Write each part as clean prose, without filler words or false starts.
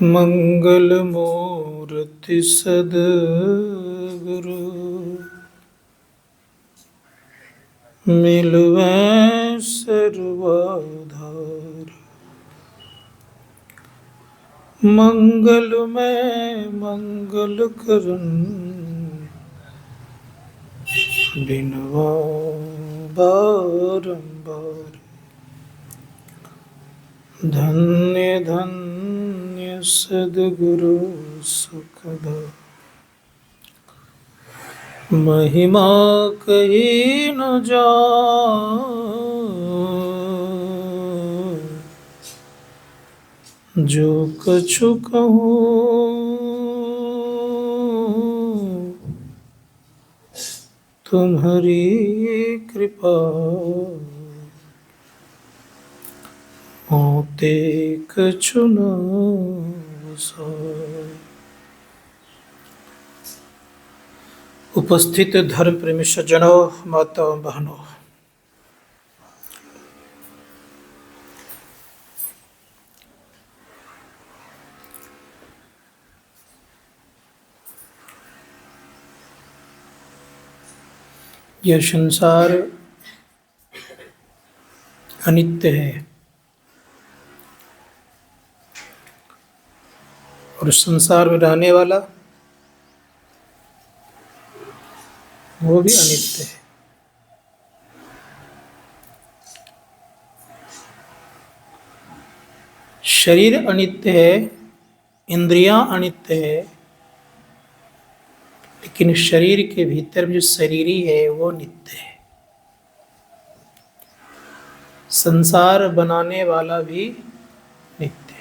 मंगल मूर्ति सद्गुरु मिलवै सर्वाधार। मंगलमय मंगल करन बिनवा बारंबार। धन्य धन्य सद्गुरु सुखदा महिमा कही न जाए। जो कछु कहूँ तुम्हारी कृपा, मोते कछु न साय। उपस्थित धर्म प्रेमी सज्जनों, माताओं बहनों, यह संसार अनित्य है और संसार में रहने वाला वो भी अनित्य है। शरीर अनित्य है, इंद्रियां अनित्य है, लेकिन शरीर के भीतर जो शरीरी है वो नित्य है। संसार बनाने वाला भी नित्य है।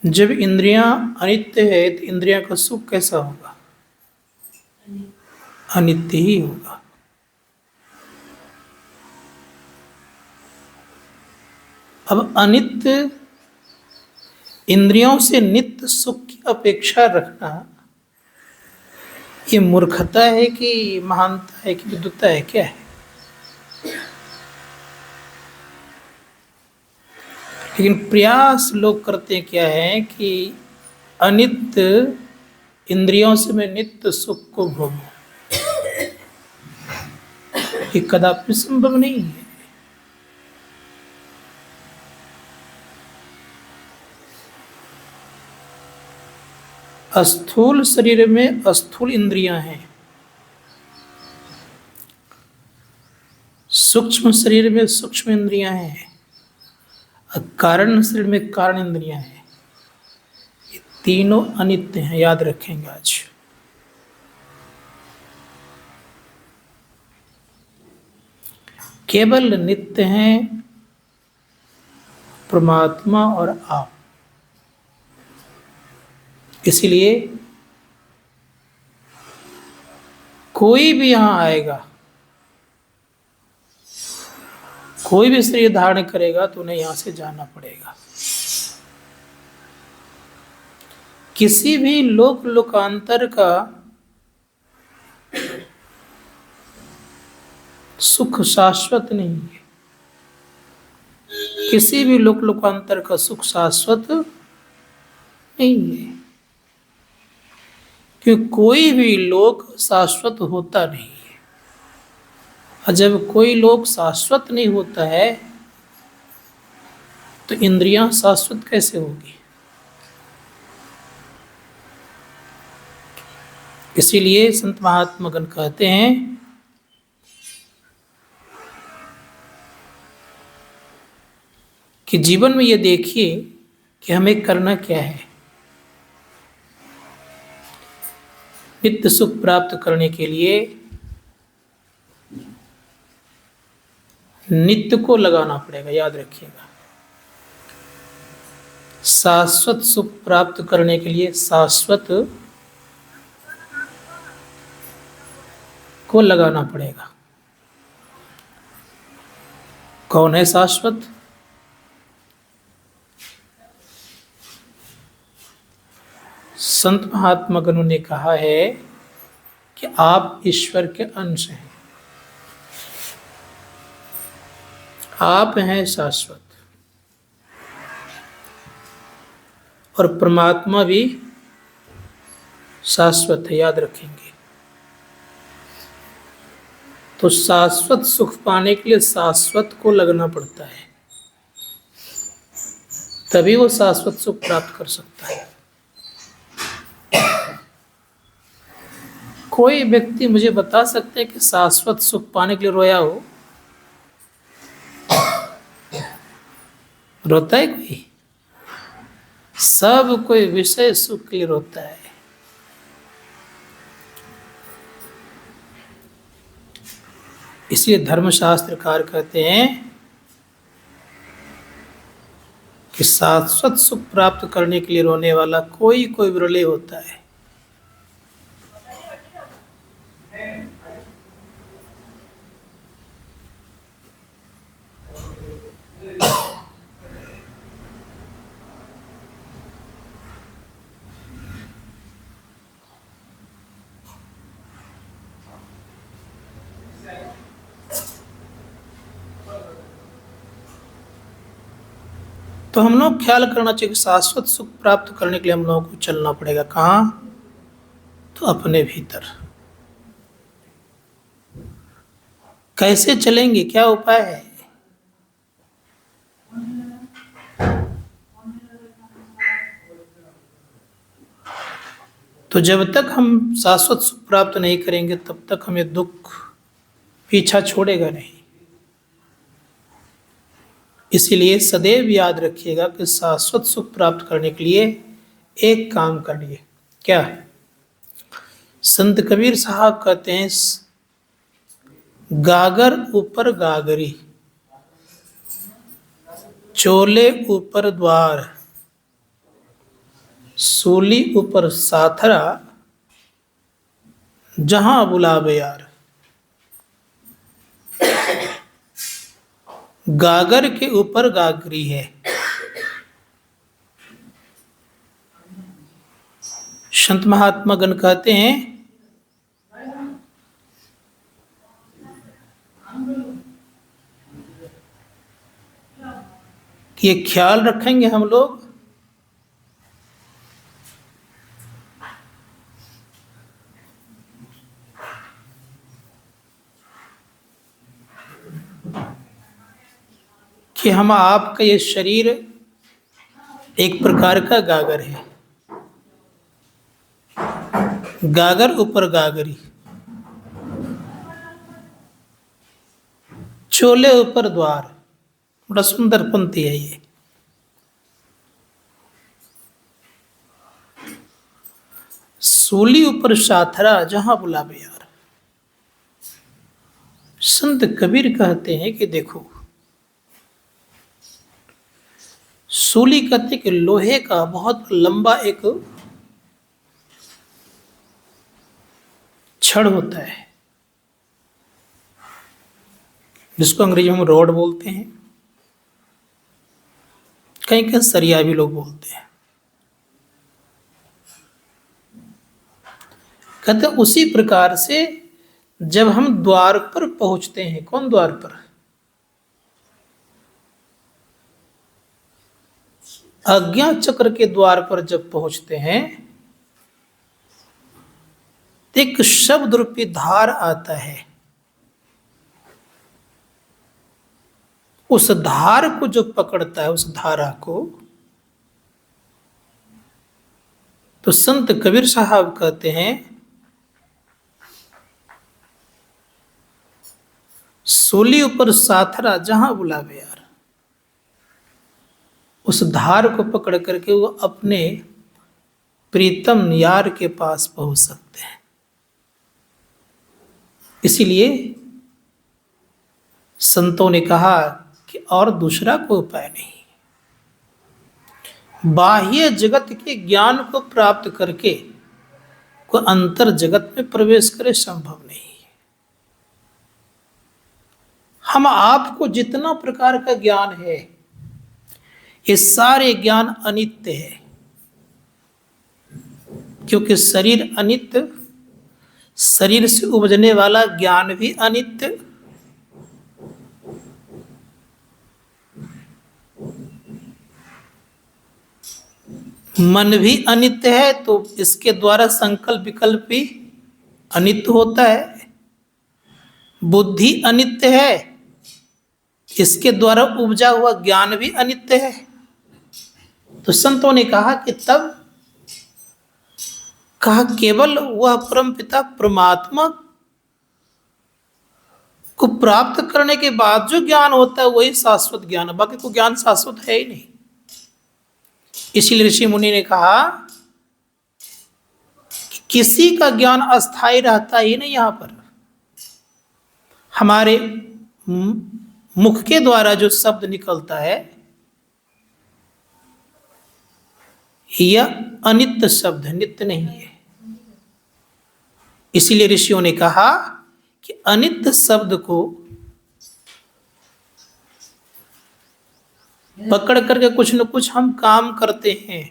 जब इंद्रियां अनित्य है तो इंद्रियां का सुख कैसा होगा? अनित्य ही होगा। अब अनित्य इंद्रियों से नित्य सुख की अपेक्षा रखना ये मूर्खता है कि महानता है कि विद्वता है, क्या है? लेकिन प्रयास लोग करते क्या है कि अनित्य इंद्रियों से मैं नित्य सुख को भोगूं। ये कदापि संभव नहीं है। स्थूल शरीर में स्थूल इंद्रियां हैं, सूक्ष्म शरीर में सूक्ष्म इंद्रियां हैं, कारण शरीर में कारण इंद्रियां हैं। ये तीनों अनित्य हैं, याद रखेंगे आज। केवल नित्य हैं परमात्मा और आप। इसीलिए कोई भी यहां आएगा, कोई भी शरीर धारण करेगा तो उन्हें यहां से जाना पड़ेगा। किसी भी लोक लोकांतर का सुख शाश्वत नहीं है। किसी भी लोक लोकांतर का सुख शाश्वत नहीं है, क्योंकि कोई भी लोक शाश्वत होता नहीं है। और जब कोई लोक शाश्वत नहीं होता है तो इंद्रियां शाश्वत कैसे होगी? इसीलिए संत महात्मागण कहते हैं कि जीवन में ये देखिए कि हमें करना क्या है। नित्य सुख प्राप्त करने के लिए नित्य को लगाना पड़ेगा, याद रखिएगा। शाश्वत सुख प्राप्त करने के लिए शाश्वत को लगाना पड़ेगा। कौन है शाश्वत? संत महात्मा गणों ने कहा है कि आप ईश्वर के अंश हैं। आप हैं शाश्वत और परमात्मा भी शाश्वत है, याद रखेंगे। तो शाश्वत सुख पाने के लिए शाश्वत को लगना पड़ता है, तभी वो शाश्वत सुख प्राप्त कर सकता है। कोई व्यक्ति मुझे बता सकते हैं कि शाश्वत सुख पाने के लिए रोया हो? रोता है कोई? सब कोई विषय सुख के लिए रोता है। इसलिए धर्मशास्त्रकार कहते हैं कि शाश्वत सुख प्राप्त करने के लिए रोने वाला कोई कोई विरले होता है। तो हम लोग ख्याल करना चाहिए कि शाश्वत सुख प्राप्त करने के लिए हम लोगों को चलना पड़ेगा कहाँ? तो अपने भीतर। कैसे चलेंगे, क्या उपाय है? तो जब तक हम शाश्वत सुख प्राप्त नहीं करेंगे तब तक हमें दुख पीछा छोड़ेगा नहीं। इसीलिए सदैव याद रखिएगा कि शाश्वत सुख प्राप्त करने के लिए एक काम करिए। क्या? संत कबीर साहब कहते हैं, गागर ऊपर गागरी, चोले ऊपर द्वार, सूली ऊपर साथरा, जहां बुलावे यार। गागर के ऊपर गागरी है। संत महात्मा गण कहते हैं कि ये ख्याल रखेंगे हम लोग कि हम आपका ये शरीर एक प्रकार का गागर है। गागर ऊपर गागरी, चोले ऊपर द्वार। बड़ा सुंदर पंक्ति है ये। सूली ऊपर साथरा, जहां बुलावे यार। संत कबीर कहते हैं कि देखो, सूली कहते कि लोहे का बहुत लंबा एक छड़ होता है, जिसको अंग्रेजी में रोड बोलते हैं, कहीं कहीं सरिया भी लोग बोलते हैं। कहते उसी प्रकार से जब हम द्वार पर पहुंचते हैं, कौन द्वार पर? आज्ञा चक्र के द्वार पर जब पहुंचते हैं, एक शब्द रूपी धार आता है। उस धार को जो पकड़ता है, उस धारा को, तो संत कबीर साहब कहते हैं, सूली ऊपर साथरा, जहां बुलावे यार। उस धार को पकड़ करके वो अपने प्रीतम यार के पास पहुंच सकते हैं। इसीलिए संतों ने कहा कि और दूसरा कोई उपाय नहीं। बाह्य जगत के ज्ञान को प्राप्त करके कोई अंतर जगत में प्रवेश करे, संभव नहीं। हम आपको जितना प्रकार का ज्ञान है, ये सारे ज्ञान अनित्य है, क्योंकि शरीर अनित्य, शरीर से उपजने वाला ज्ञान भी अनित्य, मन भी अनित्य है तो इसके द्वारा संकल्प विकल्प भी अनित्य होता है। बुद्धि अनित्य है, इसके द्वारा उपजा हुआ ज्ञान भी अनित्य है। तो संतों ने कहा कि तब कहा केवल वह परम पिता परमात्मा को प्राप्त करने के बाद जो ज्ञान होता है वही शाश्वत ज्ञान है, बाकी कोई ज्ञान शाश्वत है ही नहीं। इसीलिए ऋषि मुनि ने कहा कि किसी का ज्ञान अस्थायी रहता ही नहीं। यहां पर हमारे मुख के द्वारा जो शब्द निकलता है यह अनित्य शब्द है, नित्य नहीं है। इसीलिए ऋषियों ने कहा कि अनित्य शब्द को पकड़ करके कुछ न कुछ हम काम करते हैं,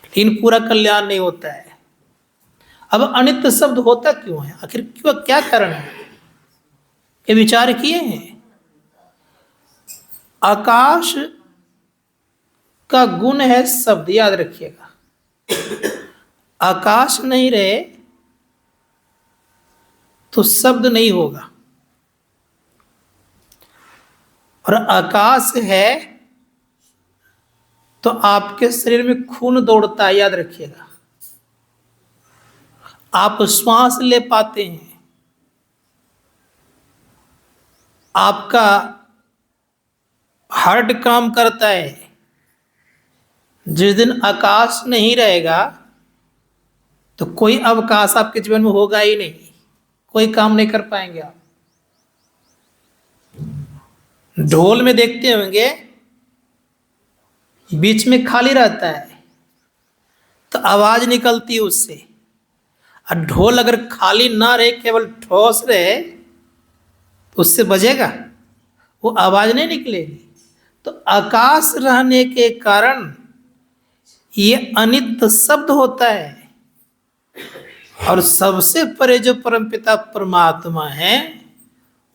लेकिन पूरा कल्याण नहीं होता है। अब अनित्य शब्द होता क्यों है, आखिर क्यों, क्या कारण है, ये विचार किए हैं? आकाश का गुण है शब्द, याद रखिएगा। आकाश नहीं रहे तो शब्द नहीं होगा, और आकाश है तो आपके शरीर में खून दौड़ता है, याद रखिएगा। आप श्वास ले पाते हैं, आपका हार्ट काम करता है। जिस दिन आकाश नहीं रहेगा तो कोई अवकाश आपके जीवन में होगा ही नहीं, कोई काम नहीं कर पाएंगे आप। ढोल में देखते होंगे बीच में खाली रहता है तो आवाज निकलती है उससे, और ढोल अगर खाली ना रहे, केवल ठोस रहे तो उससे बजेगा, वो आवाज नहीं निकलेगी। तो आकाश रहने के कारण ये अनित्य शब्द होता है। और सबसे परे जो परमपिता परमात्मा है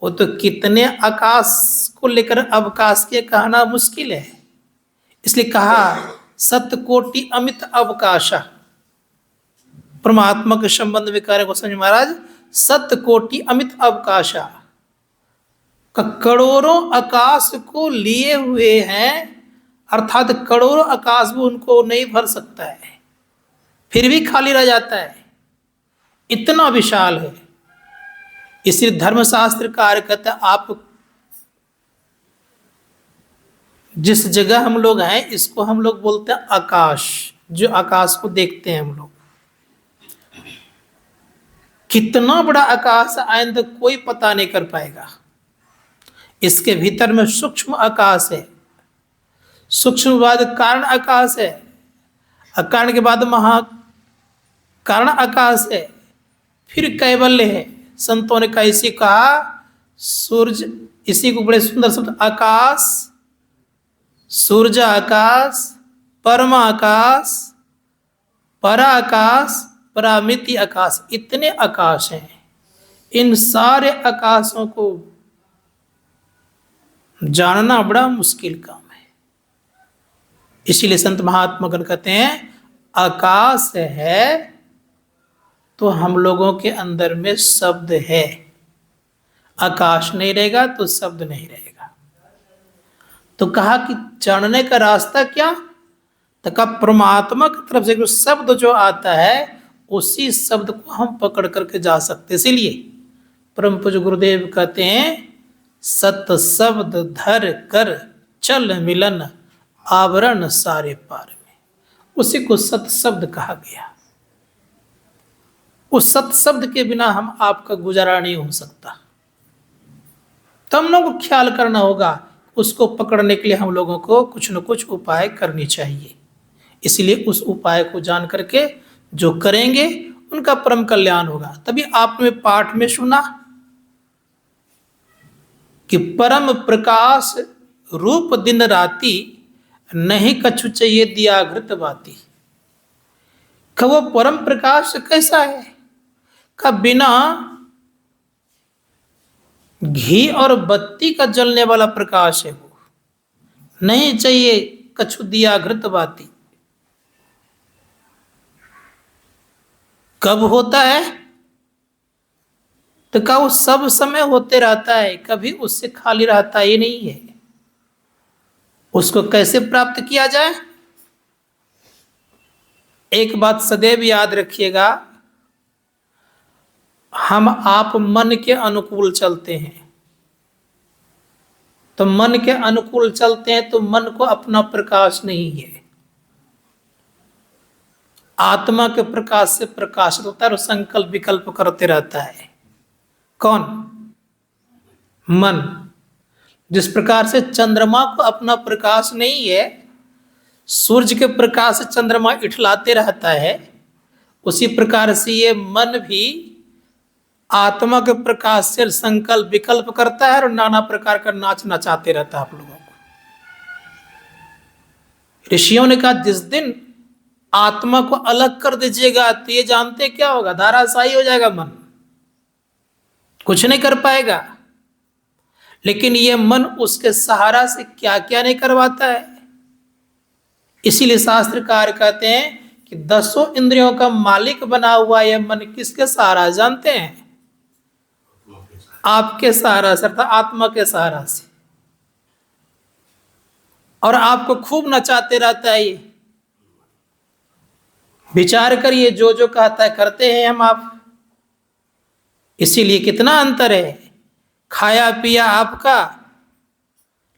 वो तो कितने आकाश को लेकर अवकाश के कहना मुश्किल है। इसलिए कहा सतकोटि अमित अवकाशा। परमात्मा के संबंध में कह रहे गोस्वामी महाराज, सतकोटि अमित अवकाशा का करोड़ों आकाश को लिए हुए हैं, अर्थात करोड़ों आकाश भी उनको नहीं भर सकता है, फिर भी खाली रह जाता है, इतना विशाल है। इसलिए धर्मशास्त्र कार्य कहता है आप जिस जगह हम लोग हैं इसको हम लोग बोलते हैं आकाश, जो आकाश को देखते हैं हम लोग। कितना बड़ा आकाश आइंदा कोई पता नहीं कर पाएगा। इसके भीतर में सूक्ष्म आकाश है, सूक्ष्म बाद कारण आकाश है, अकारण के बाद महाकारण आकाश है, फिर कैवल्य है। संतों ने कैसे कहा, सूर्य, इसी को बड़े सुंदर शब्द आकाश, सूर्य आकाश, परमा आकाश, पराकाश, परामिति आकाश, इतने आकाश हैं। इन सारे आकाशों को जानना बड़ा मुश्किल काम है। इसीलिए संत महात्मा गण कहते हैं आकाश है तो हम लोगों के अंदर में शब्द है, आकाश नहीं रहेगा तो शब्द नहीं रहेगा। तो कहा कि जानने का रास्ता क्या, तो कहा परमात्मा की तरफ से जो शब्द जो आता है उसी शब्द को हम पकड़ करके जा सकते। इसीलिए परम पूज्य गुरुदेव कहते हैं सत शब्द धर कर चल मिलन आवरण सारे पार में, उसी को सत शब्द कहा गया। उस सत शब्द के बिना हम आपका गुजारा नहीं हो सकता। तो हम लोगों को ख्याल करना होगा, उसको पकड़ने के लिए हम लोगों को कुछ न कुछ उपाय करनी चाहिए। इसलिए उस उपाय को जान करके जो करेंगे उनका परम कल्याण होगा। तभी आपने पाठ में सुना कि परम प्रकाश रूप दिन राती, नहीं कछु चाहिए दिया घृत बाती। का वो परम प्रकाश कैसा है, का बिना घी और बत्ती का जलने वाला प्रकाश है। वो नहीं चाहिए कछु दिया घृत बाती, कब होता है? तो क्या वो सब समय होते रहता है, कभी उससे खाली रहता ही नहीं है। उसको कैसे प्राप्त किया जाए? एक बात सदैव याद रखिएगा, हम आप मन के अनुकूल चलते हैं। तो मन के अनुकूल चलते हैं तो मन को अपना प्रकाश नहीं है। आत्मा के प्रकाश से प्रकाशित होता है और संकल्प विकल्प करते रहता है। कौन? मन। जिस प्रकार से चंद्रमा को अपना प्रकाश नहीं है, सूर्य के प्रकाश से चंद्रमा इठलाते रहता है, उसी प्रकार से ये मन भी आत्मा के प्रकाश से संकल्प विकल्प करता है और नाना प्रकार का नाच नचाते रहता है आप लोगों को। ऋषियों ने कहा जिस दिन आत्मा को अलग कर दीजिएगा तो ये जानते क्या होगा? धाराशायी हो जाएगा मन, कुछ नहीं कर पाएगा। लेकिन ये मन उसके सहारा से क्या क्या नहीं करवाता है। इसीलिए शास्त्रकार कहते हैं कि 10 इंद्रियों का मालिक बना हुआ यह मन किसके सहारा जानते हैं? आपके सहारा से, अर्थात आत्मा के सहारा से। और आपको खूब नचाते रहता है ये। विचार करिए, जो जो कहता है करते हैं हम आप। इसीलिए कितना अंतर है। खाया पिया आपका,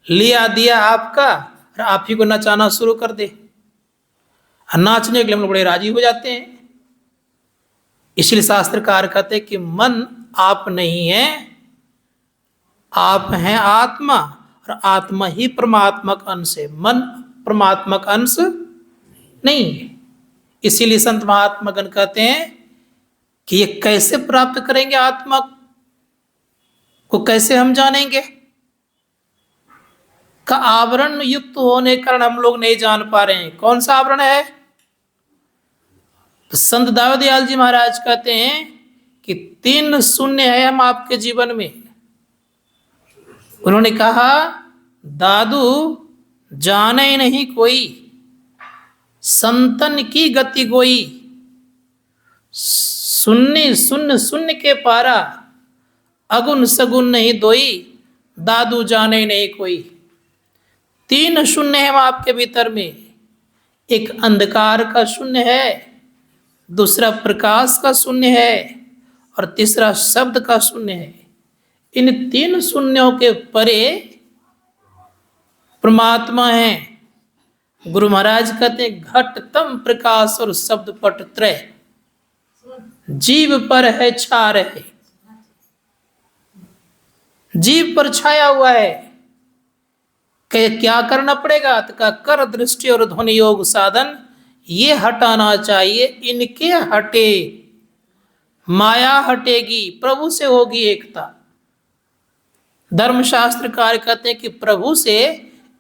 लिया दिया आपका, और आप ही को नचाना शुरू कर दे। नाचने के लिए हम लोग बड़े राजी हो जाते हैं। इसलिए शास्त्रकार कहते हैं कि मन आप नहीं है, आप हैं आत्मा, और आत्मा ही परमात्मक अंश है। मन परमात्मक अंश नहीं है। इसीलिए संत महात्मागण कहते हैं कि ये कैसे प्राप्त करेंगे? आत्मा को कैसे हम जानेंगे? का आवरण युक्त होने के कारण हम लोग नहीं जान पा रहे हैं। कौन सा आवरण है? तो संत दाऊ दयाल जी महाराज कहते हैं कि 3 शून्य है हम आपके जीवन में। उन्होंने कहा, दादू जाने नहीं कोई, संतन की गति गोई, शून्य शून्य शून्य के पारा, अगुन सगुन नहीं दोई, दादू जाने नहीं कोई। 3 शून्य है आपके भीतर में। एक अंधकार का शून्य है, दूसरा प्रकाश का शून्य है, और तीसरा शब्द का शून्य है। इन 3 शून्यों के परे परमात्मा है। गुरु महाराज कहते हैं, घट तम प्रकाश और शब्द पट त्रय, जीव पर है छा रहे। जीव पर छाया हुआ है। क्या करना पड़ेगा? तो का कर दृष्टि और ध्वनि योग साधन ये हटाना चाहिए। इनके हटे माया हटेगी, प्रभु से होगी एकता। धर्मशास्त्र कार्य कहते हैं कि प्रभु से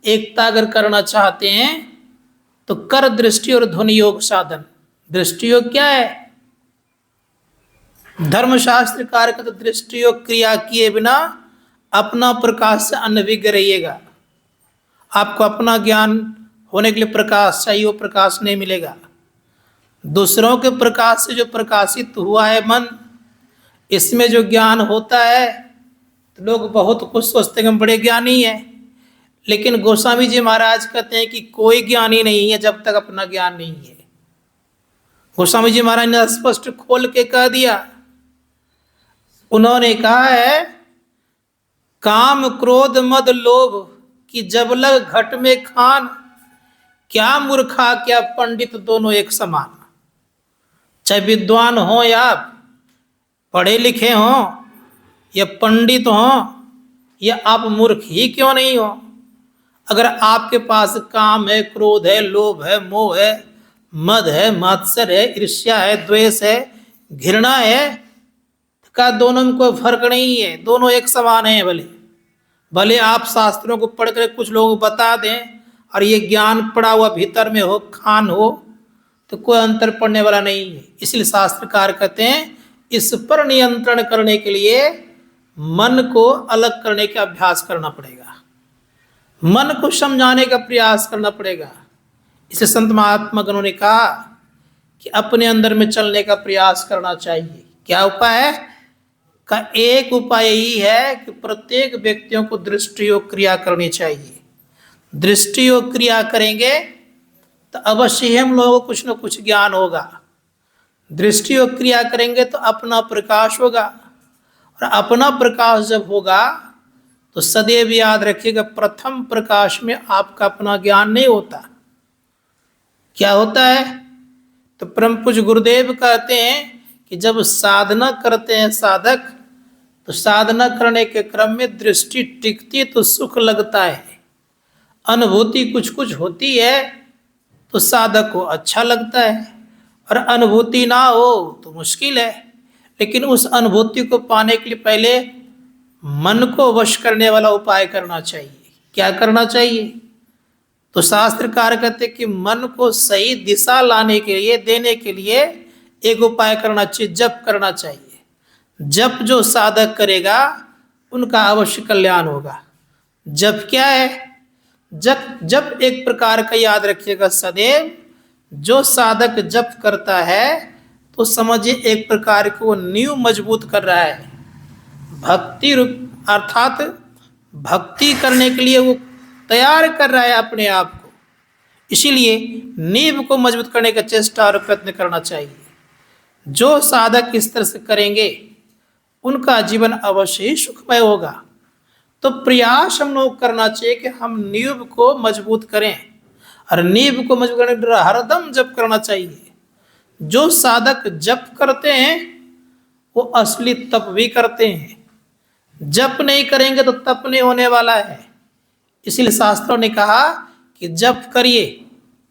एकता अगर करना चाहते हैं तो कर दृष्टि और ध्वनि योग साधन। दृष्टि योग क्या है? धर्मशास्त्र कार्य का तो दृष्टि योग क्रिया किए बिना अपना प्रकाश से अनभिज्ञ रहिएगा। आपको अपना ज्ञान होने के लिए प्रकाश चाहिए, वो प्रकाश नहीं मिलेगा। दूसरों के प्रकाश से जो प्रकाशित हुआ है मन, इसमें जो ज्ञान होता है तो लोग बहुत कुछ सोचते हैं हम बड़े ज्ञानी हैं। लेकिन गोस्वामी जी महाराज कहते हैं कि कोई ज्ञानी नहीं है जब तक अपना ज्ञान नहीं है। गोस्वामी जी महाराज ने स्पष्ट खोल के कह दिया। उन्होंने कहा है, काम क्रोध मद लोभ की जब लग घट में खान, क्या मूर्खा क्या पंडित दोनों एक समान। चाहे विद्वान हो या पढ़े लिखे हो या पंडित हो या आप मूर्ख ही क्यों नहीं हो, अगर आपके पास काम है, क्रोध है, लोभ है, मोह है, मद है, मात्सर है, ईर्ष्या है, द्वेष है, घृणा है, का दोनों में कोई फर्क नहीं है। दोनों एक समान है। भले आप शास्त्रों को पढ़कर कुछ लोगों को बता दें और ये ज्ञान पड़ा हुआ भीतर में हो, खान हो, तो कोई अंतर पड़ने वाला नहीं है। इसलिए शास्त्रकार कहते हैं इस पर नियंत्रण करने के लिए मन को अलग करने का अभ्यास करना पड़ेगा, मन को समझाने का प्रयास करना पड़ेगा। इसे संत महात्मा गणों ने कहा कि अपने अंदर में चलने का प्रयास करना चाहिए। क्या उपाय है? का एक उपाय यही है कि प्रत्येक व्यक्तियों को दृष्टि योग क्रिया करनी चाहिए। दृष्टि योग क्रिया करेंगे तो अवश्य ही हम लोगों को कुछ न कुछ ज्ञान होगा। दृष्टि योग क्रिया करेंगे तो अपना प्रकाश होगा, और अपना प्रकाश जब होगा तो सदैव याद रखिएगा, प्रथम प्रकाश में आपका अपना ज्ञान नहीं होता। क्या होता है? तो परम पूज्य गुरुदेव कहते हैं कि जब साधना करते हैं साधक, तो साधना करने के क्रम में दृष्टि टिकती तो सुख लगता है, अनुभूति कुछ कुछ होती है तो साधक को अच्छा लगता है, और अनुभूति ना हो तो मुश्किल है। लेकिन उस अनुभूति को पाने के लिए पहले मन को वश करने वाला उपाय करना चाहिए। क्या करना चाहिए? तो शास्त्रकार कहते कि मन को सही दिशा लाने के लिए, देने के लिए एक उपाय करना चाहिए, जप करना चाहिए। जप जो साधक करेगा उनका अवश्य कल्याण होगा। जप क्या है? जप जप एक प्रकार का याद रखिएगा, सदैव जो साधक जप करता है तो समझिए एक प्रकार की वो नींव मजबूत कर रहा है। भक्ति रूप अर्थात भक्ति करने के लिए वो तैयार कर रहा है अपने आप को। इसीलिए नींव को मजबूत करने का चेष्टा और प्रयत्न करना चाहिए। जो साधक इस तरह से करेंगे उनका जीवन अवश्य ही सुखमय होगा। तो प्रयास हम लोग करना चाहिए कि हम नींव को मजबूत करें, और नींव को मजबूत करने के लिए हरदम जप करना चाहिए। जो साधक जप करते हैं वो असली तप भी करते हैं। जप नहीं करेंगे तो तप नहीं होने वाला है। इसलिए शास्त्रों ने कहा कि जप करिए।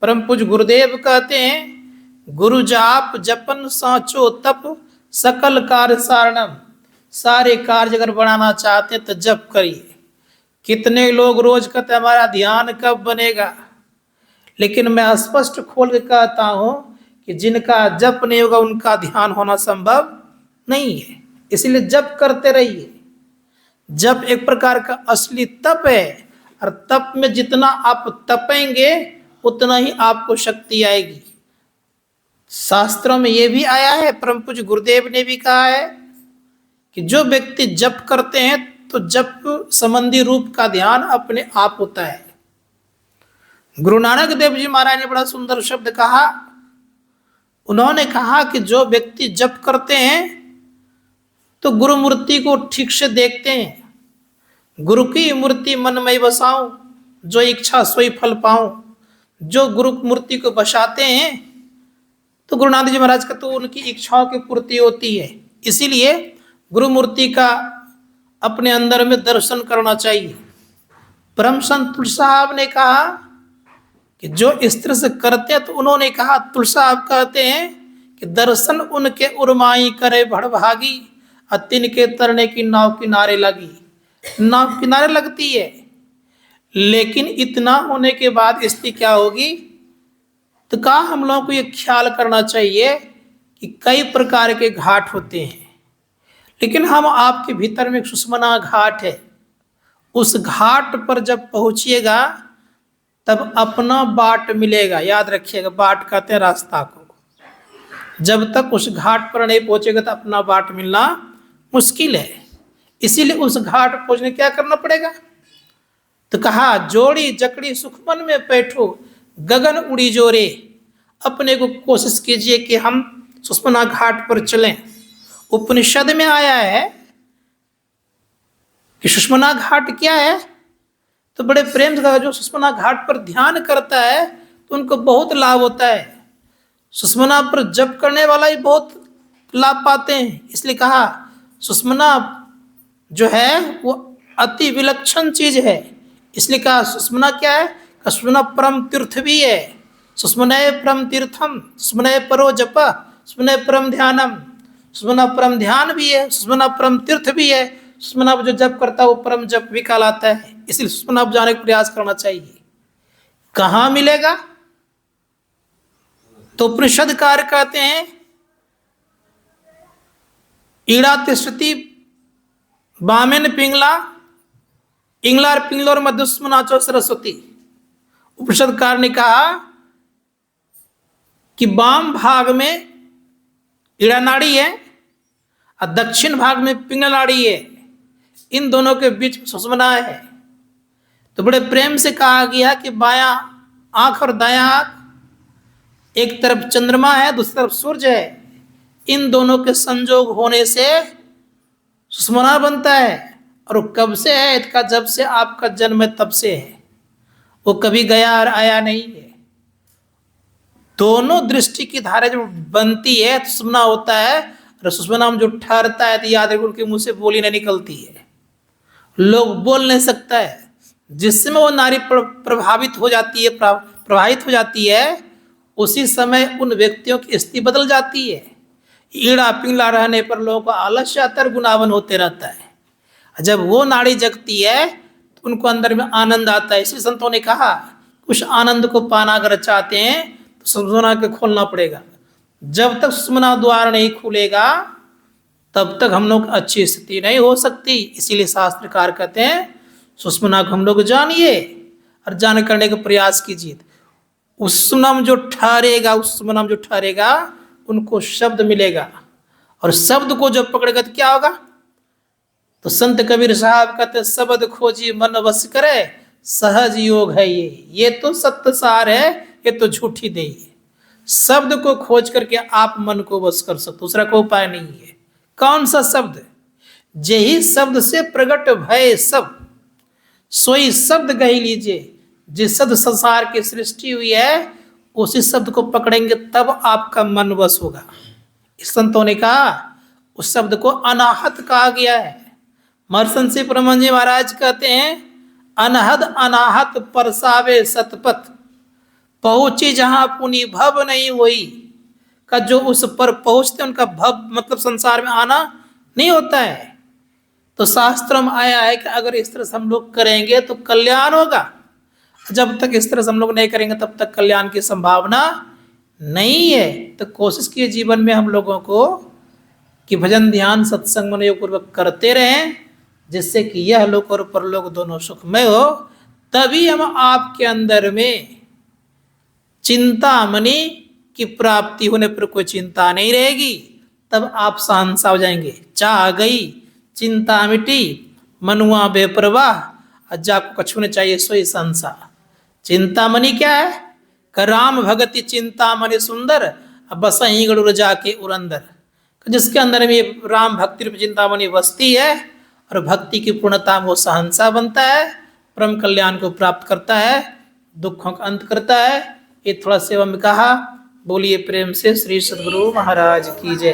परम पूज्य गुरुदेव कहते हैं, गुरु जाप जपन साचो तप सकल कार्य सारणम। सारे कार्य अगर बढ़ाना चाहते हैं तो जप करिए। कितने लोग रोज कहते हमारा ध्यान कब बनेगा, लेकिन मैं स्पष्ट खोल के कहता हूं कि जिनका जप नहीं होगा उनका ध्यान होना संभव नहीं है। इसलिए जप करते रहिए। जप एक प्रकार का असली तप है, और तप में जितना आप तपेंगे उतना ही आपको शक्ति आएगी। शास्त्रों में यह भी आया है, परम पूज्य गुरुदेव ने भी कहा है कि जो व्यक्ति जप करते हैं तो जप संबंधी रूप का ध्यान अपने आप होता है। गुरु नानक देव जी महाराज ने बड़ा सुंदर शब्द कहा। उन्होंने कहा कि जो व्यक्ति जप करते हैं तो गुरु मूर्ति को ठीक से देखते हैं। गुरु की मूर्ति मन में बसाऊं, जो इच्छा सोई फल पाऊं। जो गुरु मूर्ति को बसाते हैं तो गुरु नानक जी महाराज का तो उनकी इच्छाओं की पूर्ति होती है। इसीलिए गुरु मूर्ति का अपने अंदर में दर्शन करना चाहिए। परम संत तुलसी साहब ने कहा कि जो इस तरह से करते हैं, तो उन्होंने कहा, तुलसी साहब कहते हैं कि दर्शन उनके उर्माई करे भड़भागी, अतिन के तरने की नाव किनारे लगी। नाव किनारे लगती है, लेकिन इतना होने के बाद स्थिति क्या होगी? तो कहा हम लोगों को ये ख्याल करना चाहिए कि कई प्रकार के घाट होते हैं, लेकिन हम आपके भीतर में एक सुषमना घाट है। उस घाट पर जब पहुंचिएगा तब अपना बाट मिलेगा। याद रखिएगा, बाट कहते हैं रास्ता को। जब तक उस घाट पर नहीं पहुंचेगा तो अपना बाट मिलना मुश्किल है। इसीलिए उस घाट पहुंचने क्या करना पड़ेगा? तो कहा, जोड़ी जकड़ी सुखमन में बैठो, गगन उड़ी जोरे। अपने को कोशिश कीजिए कि हम सुषमना घाट पर चलें। उपनिषद में आया है कि सुषमना घाट क्या है, तो बड़े प्रेम से कहा, जो सुषमना घाट पर ध्यान करता है तो उनको बहुत लाभ होता है। सुषमना पर जप करने वाला ही बहुत लाभ पाते हैं। इसलिए कहा सुषमना जो है वो अति विलक्षण चीज है। इसलिए कहा सुषमना क्या है? सुषमना परम तीर्थ भी है। सुषमनय परम तीर्थम, सुषमनय परो जप, सुषमनय परम ध्यानम। सुषमना परम ध्यान भी है, सुषमना परम तीर्थ भी है। सुषमना जो जप करता है वो परम जप भी कहलाता है। इसलिए सुषमना जाने का प्रयास करना चाहिए। कहाँ मिलेगा? तो उपनिषदकार कहते हैं, ईड़ा तिष्ठति बामेन पिंगला, इंगलार पिंगलोर मध्य सुषमनाचो सरस्वती। उपनिषदकार ने कहा कि वाम भाग में ईड़ा नाड़ी है और दक्षिण भाग में पिंगला नाड़ी है, इन दोनों के बीच सुषुम्ना है। तो बड़े प्रेम से कहा गया कि बायां आंख और दायां आंख, एक तरफ चंद्रमा है दूसरी तरफ सूर्य है, इन दोनों के संयोग होने से सुषुम्ना बनता है। और वो कब से है? इसका जब से आपका जन्म है तब से है, वो कभी गया और आया नहीं है। दोनों दृष्टि की धारा जब बनती है तो सुषुम्ना होता है, और सुषुम्ना में जो ठहरता है तो याद रखो उनके मुंह से बोली नहीं निकलती है, लोग बोल नहीं सकता है। जिस समय वो नारी प्रभावित हो जाती है, प्रभावित हो जाती है, उसी समय उन व्यक्तियों की स्थिति बदल जाती है। ईड़ा पिंगला रहने पर लोगों को आलस्य आता है, गुनावन होते रहता है। जब वो नाड़ी जगती है तो उनको अंदर में आनंद आता है। इसलिए संतों ने कहा उस आनंद को पाना अगर चाहते हैं तो सुषुम्ना के खोलना पड़ेगा। जब तक सुषुम्ना द्वार नहीं खुलेगा तब तक हम लोग अच्छी स्थिति नहीं हो सकती। इसीलिए शास्त्रकार कहते हैं सुषुम्ना को हम लोग जानिए और जान करने का प्रयास कीजिए। उस सुषुम्ना में जो ठहरेगा, उस सुषुम्ना में जो ठहरेगा उनको शब्द मिलेगा, और शब्द को जब पकड़ेगा तो क्या होगा? तो संत कबीर साहब कहते शब्द खोजी मन वश करे, सहज योग है ये तो सत्य सार है, ये तो झूठी दे है। शब्द को खोज करके आप मन को वश कर सकते, दूसरा कोई उपाय नहीं है। कौन सा शब्द? जेहि शब्द से प्रगट भय सब, सोई शब्द कही लीजिए। जिस शब्द संसार की सृष्टि हुई है उसी शब्द को पकड़ेंगे तब आपका मन वश होगा। इस संतों ने कहा उस शब्द को अनाहत कहा गया है। महर्षि श्री परम जी महाराज कहते हैं अनहद अनाहत परसावे सतपथ, पहुंची जहां पुनि भव नहीं हुई। का जो उस पर पहुंचते उनका भव मतलब संसार में आना नहीं होता है। तो शास्त्र में आया है कि अगर इस तरह से हम लोग करेंगे तो कल्याण होगा, जब तक इस तरह से हम लोग नहीं करेंगे तब तक कल्याण की संभावना नहीं है। तो कोशिश कीजिए जीवन में हम लोगों को कि भजन ध्यान सत्संग मनोयोग पूर्वक करते रहें, जिससे कि यह लोक और परलोक दोनों सुखमय हो। तभी हम आपके अंदर में चिंतामणि की प्राप्ति होने पर कोई चिंता नहीं रहेगी, तब आप सहनसा हो जाएंगे। चाह गई चिंता मिटी, मनुआ बेपरवाह, जाको कछु न चाहिए सोई संसा। चिंतामणि क्या है? राम भगति चिंतामणि सुंदर, बस ही गरुड़ जाके उरंदर। जिसके अंदर में राम भक्ति रूप चिंतामणि बसती है और भक्ति की पूर्णता वो सहनसा बनता है, परम कल्याण को प्राप्त करता है, दुखों का अंत करता है। ये थोड़ा सेवा में कहा। बोलिए प्रेम से श्री सद्गुरु महाराज की जय।